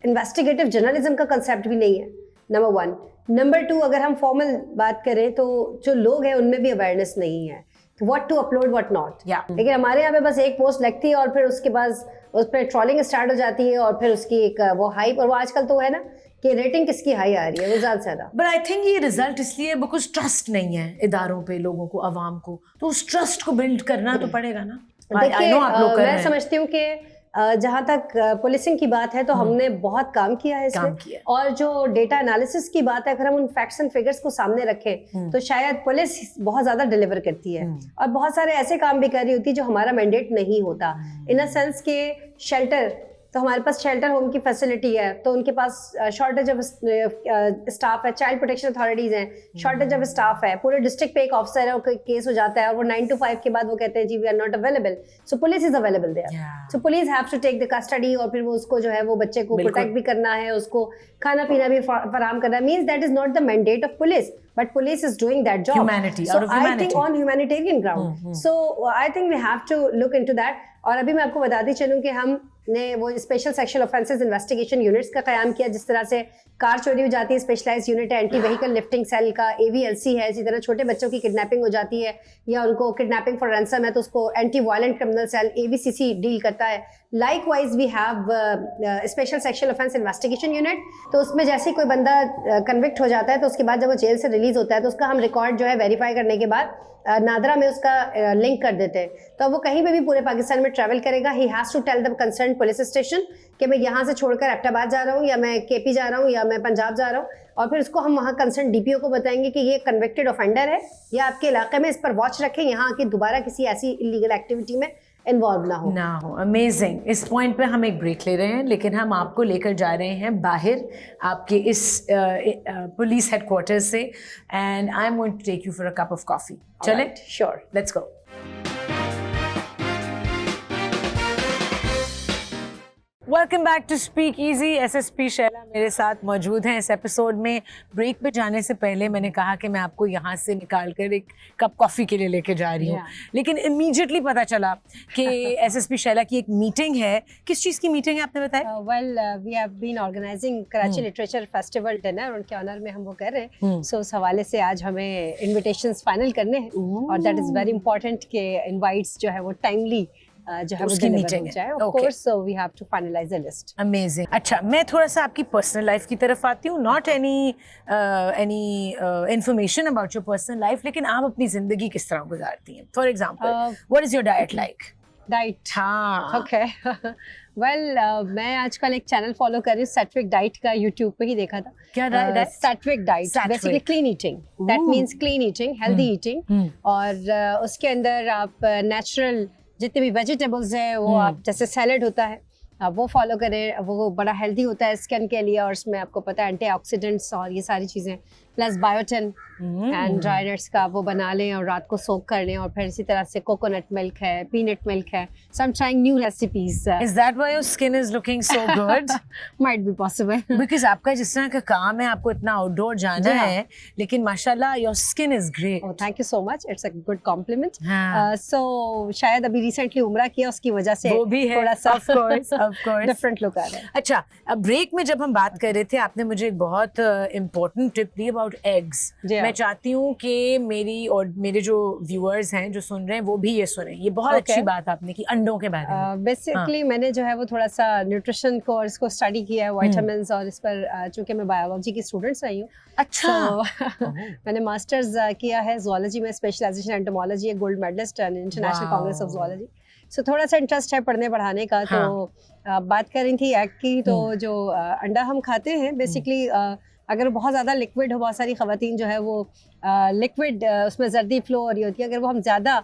इन्वेस्टिगेटिव जर्नलिज्म का कंसेप्ट भी नहीं है, नंबर 1। नंबर 2, अगर हम फॉर्मल बात करें तो जो लोग हैं उनमें भी अवेयरनेस नहीं है, what to upload what not. लेकिन हमारे यहाँ पे बस एक पोस्ट लगती है और फिर उसके बाद उस पर ट्रोलिंग स्टार्ट हो जाती है और फिर उसकी एक वो हाइप, और वो आजकल तो है ना कि रेटिंग किसकी हाई आ रही है, वो ज़्यादा से ज़्यादा। बट आई थिंक ये रिजल्ट इसलिए बिकॉज ट्रस्ट नहीं है इदारों पे, लोगों को, आवाम को, तो उस ट्रस्ट को बिल्ड करना तो पड़ेगा ना। देखिए मैं समझती हूँ कि जहाँ तक पुलिसिंग की बात है तो हमने बहुत काम किया है इसमें, और जो डेटा एनालिसिस की बात है, अगर हम उन फैक्ट्स एंड फिगर्स को सामने रखें तो शायद पुलिस बहुत ज्यादा डिलीवर करती है, और बहुत सारे ऐसे काम भी कर रही होती है जो हमारा मैंडेट नहीं होता। इन अ सेंस के शेल्टर, तो हमारे पास शेल्टर होम की फैसिलिटी है, तो उनके पास शॉर्टेज ऑफ स्टाफ है, चाइल्ड प्रोटेक्शन अथॉरिटीज हैं, शॉर्टेज ऑफ स्टाफ है, पूरे डिस्ट्रिक्ट पे एक ऑफिसर है, और केस हो जाता है और वो 9 to 5 के बाद वो कहते हैं जी we are not available, so police is available there, so police have to take the custody, और फिर वो उसको जो है वो बच्चे को प्रोटेक्ट भी करना है, उसको खाना पीना भी फराहम करना है। Means that is not the mandate of police, but police is doing that job. Humanity, so out of humanity. I think on humanitarian ground. So I think we have to look into that. और अभी मैं आपको बताती चलूँ कि हमने वो special sexual offences investigation units का क़याम किया, जिस तरह से कार चोरी हो जाती है, स्पेशलाइज्ड यूनिट है, एंटी व्हीकल लिफ्टिंग सेल का AVLC है, इसी तरह छोटे बच्चों की किडनैपिंग हो जाती है या उनको किडनैपिंग फॉर रैंसम है तो उसको anti violent criminal cell AVCC deal करता है। Likewise we have special sexual offence investigation unit, तो उसमें जैसे ही कोई बंदा कन्विक्ट हो जाता है तो उसके बाद जब वो जेल से रिलीज होता है तो उसका हम रिकॉर्ड जो है वेरीफाई करने के बाद नादरा में उसका लिंक कर देते हैं, तो वो कहीं पे भी पूरे पाकिस्तान में ट्रैवल करेगा, he has to tell the concern police station कि मैं यहाँ से छोड़कर एबटाबाद जा रहा हूँ, या मैं KP जा रहा हूँ, या मैं पंजाब जा रहा हूँ, और फिर उसको हम वहाँ कंसर्न DPO को बताएंगे कि ये कन्विक्टेड ऑफेंडर है, या आपके इलाके में इस पर वॉच रखें, यहाँ आके दोबारा किसी ऐसी इलीगल एक्टिविटी में इन्वॉल्व ना हो। अमेजिंग। इस पॉइंट पे हम एक ब्रेक ले रहे हैं, लेकिन हम आपको लेकर जा रहे हैं बाहर आपके इस पुलिस हेडक्वार्टर्स से, and I am going to take you for a cup of coffee. चलें? Sure, let's go. Welcome back to speak easy. SSP Shaila मेरे साथ मौजूद हैं इस एपिसोड में। ब्रेक पे जाने से पहले मैंने कहा कि मैं आपको यहाँ से निकाल कर एक कप कॉफ़ी के लिए लेके जा रही हूँ, लेकिन इमीडिएटली पता चला कि SSP शैला की एक मीटिंग है। किस चीज़ की मीटिंग है, आपने बताया? Well we have been organising Karachi literature festival dinner, उनके ऑनर में हम वो कर रहे हैं, सो उस हवाले से आज हमें इन्विटेशंस फाइनल करने हैं, और दैट इज़ वेरी इंपॉर्टेंट कि इनवाइट्स जो है वो टाइमली जो है उसकी मीटिंग है, of course, so we have to finalise the list. Amazing. अच्छा, मैं थोड़ा सा आपकी पर्सनल लाइफ की तरफ आती हूँ, not any information about your personal life, लेकिन आप अपनी जिंदगी किस तरह गुजारती हैं? For example, what is your diet like? Diet, हाँ, ओके। वेल मैं आजकल एक चैनल फॉलो कर रही हूँ, सैटविक डाइट का, यूट्यूब पे ही देखा था। क्या diet? Sattvic diet, basically clean eating, that means clean eating, healthy eating, और उसके अंदर आप नेचुरल जितने भी वेजिटेबल्स हैं वो आप, जैसे सैलड होता है आप वो फॉलो करें, वो बड़ा हेल्दी होता है स्किन के लिए, और उसमें आपको पता है एंटीऑक्सीडेंट्स और ये सारी चीज़ें, plus biotin and dry nuts का वो बना लें और रात को सोक कर लें, और फिर इसी तरह से कोकोनट मिल्क है, पीनट मिल्क है, so I am trying new recipes. Is that why your skin is looking so good? Might be possible, because आपका जिस तरह का काम है, आपको इतना आउटडोर जाना है, लेकिन माशाल्लाह your skin is great. Oh, thank you so much, it's a good compliment. So शायद अभी रिसेंटली उम्रा किया, उसकी वजह से वो भी है, थोड़ा सा ऑफ कोर्स डिफरेंट लुक आ रहा है। अच्छा, अब ब्रेक में जब हम बात कर रहे थे, आपने मुझे एक बहुत important tip the about eggs. मैं चाहती हूँ कि मेरी और मेरे जो व्यूअर्स हैं जो सुन रहे हैं वो भी ये सुने, ये बहुत अच्छी बात आपने की अंडों के बारे में। बेसिकली मैंने जो है वो थोड़ा सा न्यूट्रिशन कोर्स को स्टडी किया है, विटामिन्स, और इस पर चूंकि मैं बायोलॉजी की स्टूडेंट्स रही हूँ। अच्छा। मैंने मास्टर्स किया है जूलॉजी में, स्पेशलाइजेशन एंटोमोलॉजी, एक gold medallist international congress of zoology, so थोड़ा सा इंटरेस्ट है पढ़ने पढ़ाने का। तो बात कर रही थी एग की, तो जो अंडा हम खाते हैं बेसिकली अगर बहुत ज़्यादा लिक्विड हो, बहुत सारी ख़वातीन जो है वो लिक्विड उसमें जर्दी फ्लो हो रही होती है, अगर वो हम ज़्यादा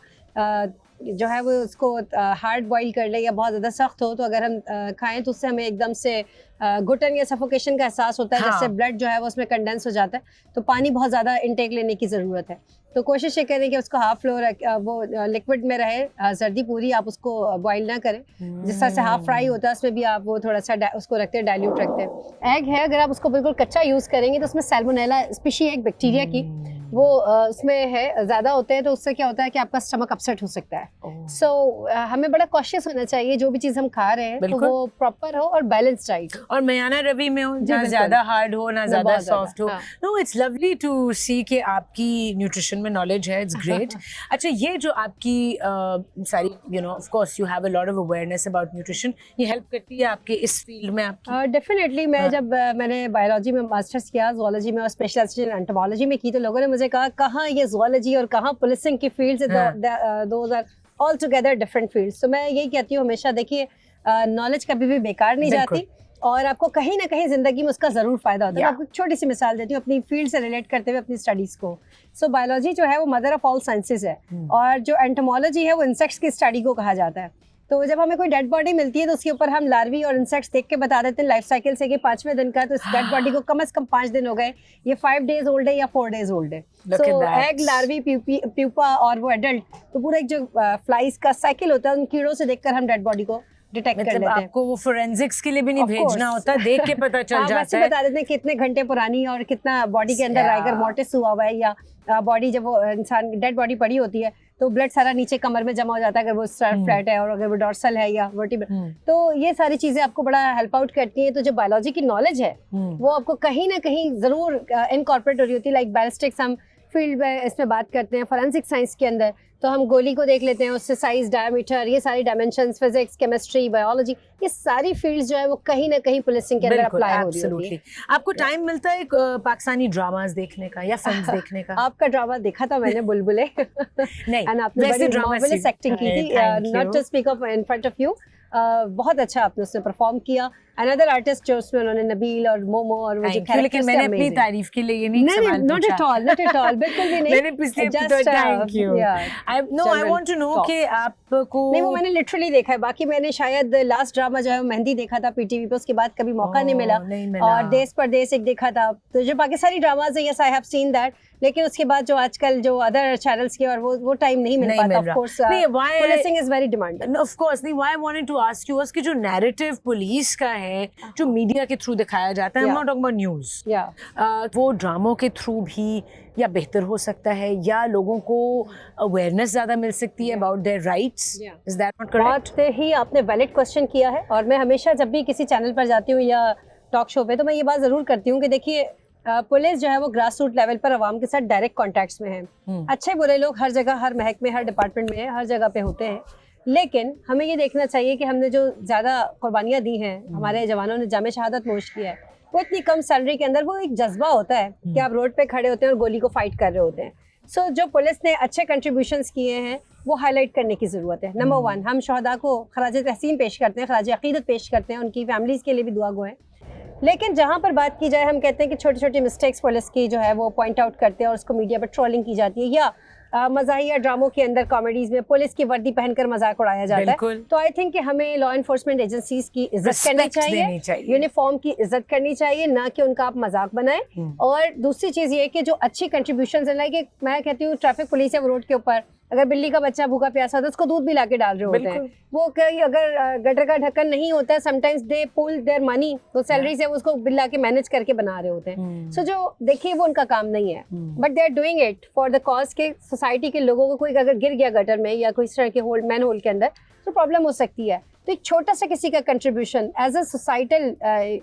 जो है वो उसको हार्ड बॉईल कर ले या बहुत ज़्यादा सख्त हो, तो अगर हम खाएं तो उससे हमें एकदम से घुटन या सफोकेशन का एहसास होता है, हाँ। जिससे ब्लड जो है वो उसमें कंडेंस हो जाता है, तो पानी बहुत ज़्यादा इंटेक लेने की ज़रूरत है। तो कोशिश ये करें कि उसको हाफ फ्लो वो लिक्विड में रहे, जर्दी पूरी आप उसको बॉईल ना करें। जिस तरह से हाफ फ्राई होता है उसमें भी आप वो थोड़ा सा उसको रखते हैं, डाइल्यूट रखते हैं। एग है, अगर आप उसको बिल्कुल कच्चा यूज़ करेंगे तो उसमें सैल्मोनेला स्पीशी एक बैक्टीरिया की वो उसमें है, ज़्यादा होते हैं, तो उससे क्या होता है कि आपका स्टमक अपसेट हो सकता है। सो हमें बड़ा कॉशियस होना चाहिए, जो भी चीज़ हम खा रहे हैं तो वो प्रॉपर हो और बैलेंस डाइट हो, और मयाना रवि में हो, ना ज़्यादा हार्ड हो ना ज़्यादा सॉफ्ट हो। नो, इट्स लवली टू सी कि आपकी न्यूट्रिशन में नॉलेज है, इट्स ग्रेट। अच्छा, ये जो आपकी सारी of course you have a lot of awareness about nutrition, ये हेल्प करती है आपके इस फील्ड में आपकी? डेफिनेटली। मैं जब मैंने बायोलॉजी में मास्टर्स किया, जोलॉजी में और स्पेशलाइजेशन एंटोमोलॉजी में की, तो लोगों ने मुझे कहा कहाँ ये जोलॉजी और कहाँ पुलिसिंग की fields, those are all together different fields. तो मैं यही कहती हूँ हमेशा, देखिए नॉलेज कभी भी बेकार नहीं जाती और आपको कहीं ना कहीं जिंदगी में उसका जरूर फायदा होता है। मैं आपको एक छोटी सी मिसाल देती हूँ अपनी फील्ड से रिलेट करते हुए अपनी स्टडीज को। सो बायोलॉजी जो है वो मदर ऑफ ऑल साइंसेज है, और जो एंटोमोलॉजी है वो इंसेक्ट्स की स्टडी को कहा जाता है। तो जब हमें कोई डेड बॉडी मिलती है तो उसके ऊपर हम लार्वी और इंसेक्ट्स देख के बता देते हैं लाइफ साइकिल से कि 5वें दिन का, तो इस डेड बॉडी को कम से कम 5 दिन हो गए, ये 5 डेज ओल्ड है या 4 डेज ओल्ड है। सो एग, लार्वी, प्यूपा और वो एडल्ट, तो पूरा एक जो फ्लाइज का साइकिल होता है, उन कीड़ों से देखकर हम डेड बॉडी को डिटेक्ट कर लेते हैं। आपको वो फोरेंसिक्स के लिए भी नहीं भेजना होता, देख के पता चल जाता है। बता देते हैं कितने घंटे पुरानी और कितना बॉडी के अंदर राइगर मोर्टिस हुआ हुआ है, या बॉडी जब वो इंसान डेड बॉडी पड़ी होती है तो ब्लड सारा नीचे कमर में जमा हो जाता है, अगर वो फ्लैट है और अगर वो डॉर्सल है या वर्टिब्रल। तो ये सारी चीजें आपको बड़ा हेल्प आउट करती हैं। तो जो बायोलॉजी की नॉलेज है वो आपको कहीं ना कहीं जरूर इनकॉर्पोरेट हो रही होती है। लाइक बैलिस्टिक्स हम फील्ड में इसमें बात करते हैं, फोरेंसिक साइंस के अंदर तो हम गोली को देख लेते हैं, उससे साइज, डायमीटर, ये सारी डायमेंशंस, फिजिक्स, केमिस्ट्री, बायोलॉजी, ये सारी फील्ड्स जो है वो कहीं ना कहीं पुलिसिंग के अंदर अप्लाई हो रही होती है। आपको टाइम मिलता है पाकिस्तानी ड्रामास देखने का या फिल्म्स देखने का? आपका ड्रामा देखा था मैंने, बुलबुले। नहीं, एंड आपने बड़ी मार्वेलस एक्टिंग की थी, not to speak of in front of you. बहुत अच्छा आपने उसमें परफॉर्म किया। अनदर आर्टिस्ट जो उसमें उन्होंने नबील और मोमो और वो जो कैरेक्टर्स, मैंने अपनी तारीफ के लिए ये नहीं सवाल नॉट एट ऑल, बिल्कुल भी नहीं। मैंने पिछले episode, thank you. I want to know कि आपको, नहीं वो मैंने लिटरली देखा है, बाकी मैंने शायद लास्ट ड्रामा जो है मेहंदी देखा था पीटीवी पे, उसके बाद कभी मौका नहीं मिला। और देश परदेश एक देखा था। तो जो पाकिस्तानी ड्रामाज है, yes I have seen that, लेकिन उसके बाद जो आजकल जो अदर चैनल्स के और वो टाइम नहीं मिल पाता। Of course policing is very demanding. Of course नहीं, why I wanted to ask you was कि जो नैरेटिव पुलिस का है, जो मीडिया के थ्रू दिखाया जाता है, I am not talking about news, वो ड्रामों के थ्रू भी या बेहतर हो सकता है, या लोगों को अवेयरनेस ज्यादा मिल सकती है about their rights. Is that not correct? बहुत ही आपने वैलिड क्वेश्चन किया है, और मैं हमेशा जब भी किसी चैनल पर जाती हूँ या टॉक शो पे, तो मैं ये बात जरूर करती हूँ कि देखिए पुलिस जो है वो ग्रास रूट लेवल पर आवाम के साथ डायरेक्ट कॉन्टैक्ट्स में है। अच्छे बुरे लोग हर जगह, हर महकमे, हर डिपार्टमेंट में, हर जगह पे होते हैं, लेकिन हमें ये देखना चाहिए कि हमने जो ज़्यादा कुर्बानियाँ दी हैं, हमारे जवानों ने जामे शहादत नोश किया है, वो इतनी कम सैलरी के अंदर वो एक जज्बा होता है कि आप रोड पे खड़े होते हैं और गोली को फाइट कर रहे होते हैं। सो जो पुलिस ने अच्छे कंट्रीब्यूशंस किए हैं वो हाईलाइट करने की ज़रूरत है। नंबर 1, हम शहदा को खराज तहसीन पेश करते हैं, खराज अकीदत पेश करते हैं, उनकी फैमिलीज़ के लिए भी दुआ गो हैं। लेकिन जहाँ पर बात की जाए, हम कहते हैं कि छोटी छोटी मिस्टेक्स पुलिस की जो है वो पॉइंट आउट करते हैं और उसको मीडिया पर ट्रोलिंग की जाती है, या मज़ाहिया ड्रामों के अंदर, कॉमेडीज़ में पुलिस की वर्दी पहनकर मजाक उड़ाया जाता है। तो आई थिंक कि हमें लॉ इन्फोर्समेंट एजेंसीज की इज्जत करनी चाहिए, यूनिफॉर्म की इज्जत करनी चाहिए, ना कि उनका आप मजाक बनाएं। और दूसरी चीज़ ये कि जो अच्छी कंट्रीब्यूशन है, लाइक मैं कहती हूँ ट्रैफिक पुलिस है, वो रोड के ऊपर अगर बिल्ली का बच्चा भूखा प्यासा था, उसको दूध भी लाके डाल रहे होते हैं। वो कहीं अगर गटर का ढक्कन नहीं होता है, sometimes they pull their money, तो सैलरी से उसको बिल लाके मैनेज करके बना रहे होते हैं। सो जो देखिए वो उनका काम नहीं है, but they are doing it for the cause के सोसाइटी के लोगों को कोई अगर गिर गया गटर में या कोई इस तरह के होल मैन होल के अंदर, तो प्रॉब्लम हो सकती है। तो एक छोटा सा किसी का कंट्रीब्यूशन एज अ सोसाइटल,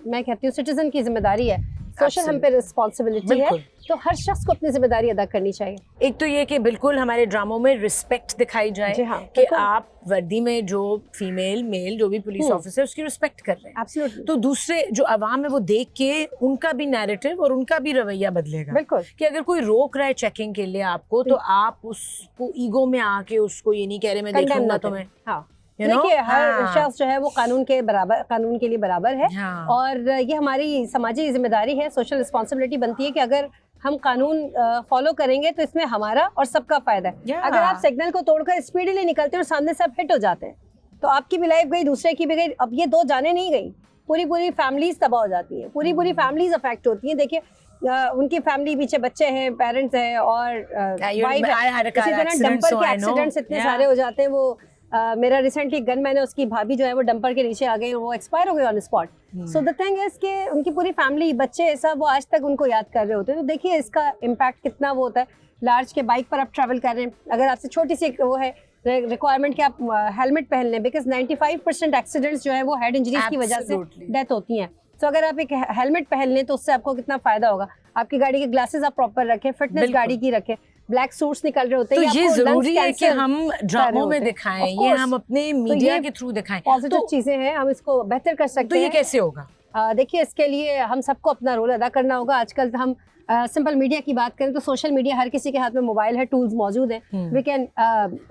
मैं कहती हूँ सिटीजन की जिम्मेदारी है, सोशल हम पे रिस्पॉन्सिबिलिटी है, तो हर शख्स को अपनी जिम्मेदारी अदा करनी चाहिए। एक तो ये कि बिल्कुल हमारे ड्रामों में रिस्पेक्ट दिखाई जाए, हाँ, कि आप वर्दी में जो फीमेल मेल जो भी पुलिस ऑफिसर उसकी रिस्पेक्ट कर रहे हैं। एब्सोल्युटली। तो दूसरे जो अवाम है वो देख के उनका भी नैरेटिव और उनका भी रवैया बदलेगा। बिल्कुल, कि अगर कोई रोक रहा है चेकिंग के लिए आपको, तो आप उसको ईगो में आके उसको ये नहीं कह रहे मैं देख लूंगा तुम्हें। हाँ, देखिए हर शख्स जो है वो कानून के बराबर, कानून के लिए बराबर है। और ये हमारी समाजी जिम्मेदारी है, सोशल रिस्पॉन्सिबिलिटी बनती है कि अगर हम कानून फॉलो करेंगे तो इसमें हमारा और सबका फायदा है। अगर आप सिग्नल को तोड़कर स्पीडली निकलते हैं और सामने सब हिट हो जाते हैं तो आपकी भी लाइफ गई, दूसरे की भी गई। अब ये 2 जाने नहीं गई, पूरी फैमिलीज तबाह हो जाती है, पूरी फैमिलीज अफेक्ट होती हैं। देखिए उनकी फैमिली पीछे बच्चे हैं, पेरेंट्स हैं और वाइफ है। इसी तरह डंपर के एक्सीडेंट्स इतने सारे हो जाते हैं। वो मेरा रिसेंटली गनमैन है, उसकी भाभी जो है वो डंपर के नीचे आ गई और वो एक्सपायर हो गई on spot. So the thing is कि उनकी पूरी फैमिली, बच्चे सब, वो आज तक उनको याद कर रहे होते हैं। तो देखिए इसका इम्पैक्ट कितना वो होता है। लार्ज के बाइक पर आप ट्रैवल कर रहे हैं, अगर आपसे छोटी सी वो है रिक्वायरमेंट कि आप हेलमेट पहन लें, बिकॉज 95% एक्सीडेंट्स जो है वो हेड इंजरीज की वजह से डेथ होती हैं। तो अगर आप एक हेलमेट पहन लें तो उससे आपको कितना फायदा होगा। आपकी गाड़ी के ग्लासेस आप प्रॉपर रखें, फिटनेस गाड़ी की रखें, ब्लैक सूट्स निकल रहे होते हैं। तो ये जरूरी है कि हम ड्रामों में दिखाएं, ये हम अपने मीडिया के थ्रू दिखाएं। पॉजिटिव चीजें हैं, हम इसको बेहतर कर सकते हैं। तो ये कैसे होगा? देखिए इसके लिए हम सबको अपना रोल अदा करना होगा। आजकल हम सिंपल मीडिया की बात करें तो सोशल मीडिया, हर किसी के हाथ में मोबाइल है, टूल्स मौजूद हैं। We can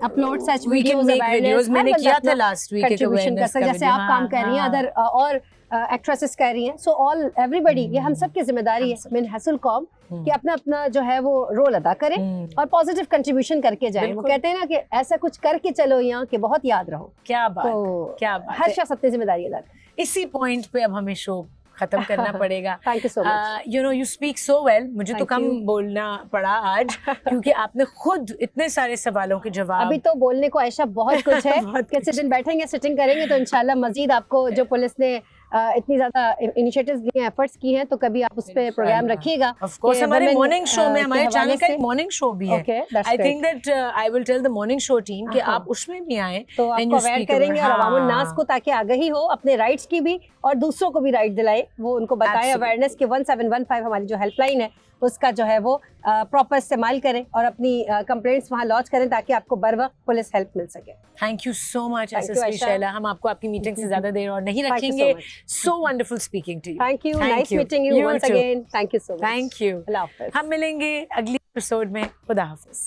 upload such videos. मैंने किया था लास्ट वीक कंट्रीब्यूशन कर सकते, जैसे आप काम कर रही हैं, अदर और एक्ट्रेसेस कह रही हैं। सो ऑल एवरीबॉडी, ये हम सब की जिम्मेदारी है मिन हसल कॉम कि अपना अपना जो है वो रोल अदा करें और पॉजिटिव कंट्रीब्यूशन करके जाएं। वो कहते हैं ना कि ऐसा कुछ करके चलो यहाँ कि बहुत याद रहो। क्या बात, तो क्या बात, हर शख्स अपनी जिम्मेदारी अदा करे। इसी पॉइंट पे अब हमें शो खत्म करना पड़ेगा। Thank you so much. You know, you speak so well. मुझे तो कम बोलना पड़ा आज क्योंकि आपने खुद इतने सारे सवालों के जवाब। अभी तो बोलने को आयशा बहुत कुछ है। किसी दिन बैठेंगे, सिटिंग करेंगे तो इंशाल्लाह मजीद आपको, जो पुलिस ने इतनी ज्यादा इनिशिएटिव्स लिए, एफर्ट्स की हैं, तो कभी आप उस पे प्रोग्राम रखिएगा। ऑफ कोर्स हमारे मॉर्निंग शो में, हमारे चैनल का एक मॉर्निंग शो भी है। I think that I will tell the morning show team कि आप उसमें भी आए, तो आपको अवेयर करेंगे और अवामुन नास को, ताकि आगाही हो अपने राइट्स की भी और दूसरों को भी राइट दिलाए, वो उनको बताएं अवेयरनेस के। 1715 हमारी जो हेल्पलाइन है उसका जो है वो प्रॉपर इस्तेमाल करें और अपनी कंप्लेंट्स वहाँ लॉन्च करें ताकि आपको बर वक्त पुलिस हेल्प मिल सके। Thank you so much SSP Shaila. हम आपको आपकी मीटिंग से ज्यादा देर और नहीं रखेंगे। So wonderful speaking to you. Thank you, nice meeting you once again. Thank you so much. Thank you. अल्लाह हाफिज़। हम मिलेंगे अगली एपिसोड में। खुदा हाफिज़।